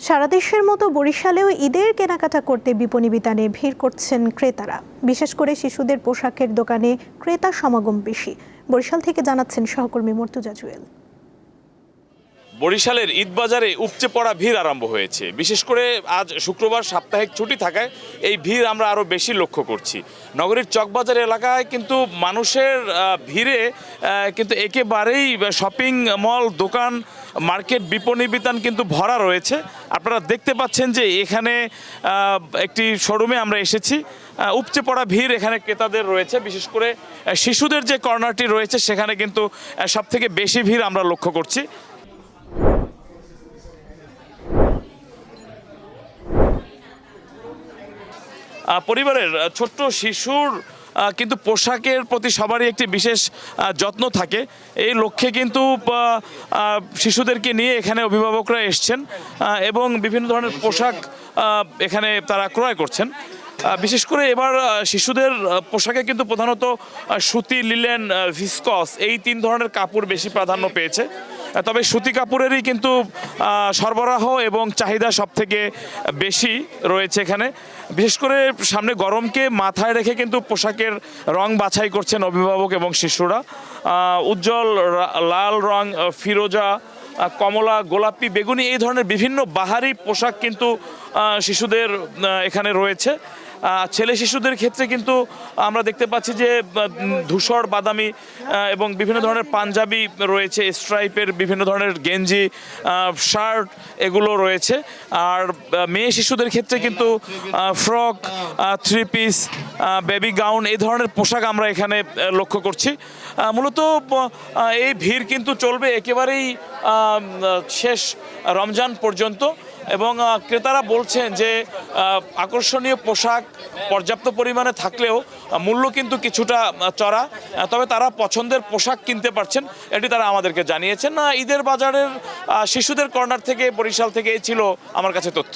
সারা দেশের মতো বরিশালেও ঈদের কেনাকাটা করতে বিপণী বিতানে ভিড় করছেন ক্রেতারা। বিশেষ করে শিশুদের পোশাকের দোকানে ক্রেতা সমাগম বেশি। বরিশাল থেকে জানাচ্ছেন সহকর্মী মর্তুজা জুয়েল। বরিশালের ঈদ বাজারে উপচে পড়া ভিড় আরম্ভ হয়েছে। বিশেষ করে আজ শুক্রবার সাপ্তাহিক ছুটি থাকায় এই ভিড় আমরা আরও বেশি লক্ষ্য করছি। নগরীর চকবাজার এলাকায় কিন্তু মানুষের ভিড়ে কিন্তু একেবারেই শপিং মল, দোকান, মার্কেট, বিপণী বিতান কিন্তু ভরা রয়েছে। আপনারা দেখতে পাচ্ছেন যে এখানে একটি শোরুমে আমরা এসেছি। উপচে পড়া ভিড় এখানে ক্রেতাদের রয়েছে। বিশেষ করে শিশুদের যে কর্নারটি রয়েছে সেখানে কিন্তু সবথেকে বেশি ভিড় আমরা লক্ষ্য করছি। পরিবারের ছোট্ট শিশুর কিন্তু পোশাকের প্রতি সবারই একটি বিশেষ যত্ন থাকে। এই লক্ষ্যে কিন্তু শিশুদেরকে নিয়ে এখানে অভিভাবকরা এসছেন এবং বিভিন্ন ধরনের পোশাক এখানে তারা ক্রয় করছেন। বিশেষ করে এবার শিশুদের পোশাকে কিন্তু প্রধানত সুতি, লিলেন, ভিসকস এই তিন ধরনের কাপড় বেশি প্রাধান্য পেয়েছে। তবে সুতি কাপড়েরই কিন্তু সরবরাহ এবং চাহিদা সব থেকে বেশি রয়েছে এখানে। বিশেষ করে সামনে গরমকে মাথায় রেখে কিন্তু পোশাকের রং বাছাই করছেন অভিভাবক এবং শিশুরা। উজ্জ্বল লাল রং, ফিরোজা, কমলা, গোলাপি, বেগুনি এই ধরনের বিভিন্ন বাহারি পোশাক কিন্তু শিশুদের এখানে রয়েছে। ছেলে শিশুদের ক্ষেত্রে কিন্তু আমরা দেখতে পাচ্ছি যে ধূসর, বাদামি এবং বিভিন্ন ধরনের পাঞ্জাবি রয়েছে, স্ট্রাইপের বিভিন্ন ধরনের গেঞ্জি, শার্ট এগুলো রয়েছে। আর মেয়ে শিশুদের ক্ষেত্রে কিন্তু frock, three piece, baby gown এই ধরনের পোশাক আমরা এখানে লক্ষ্য করছি। মূলত এই ভিড় কিন্তু চলবে একেবারেই শেষ রমজান পর্যন্ত এবং ক্রেতারা বলছেন যে আকর্ষণীয় পোশাক পর্যাপ্ত পরিমাণে থাকলেও মূল্য কিন্তু কিছুটা চড়া। তবে তারা পছন্দের পোশাক কিনতে পারছেন, এটি তারা আমাদেরকে জানিয়েছেন। ঈদের বাজারের শিশুদের কর্নার থেকে, বরিশাল থেকে ছিল আমার কাছে তথ্য।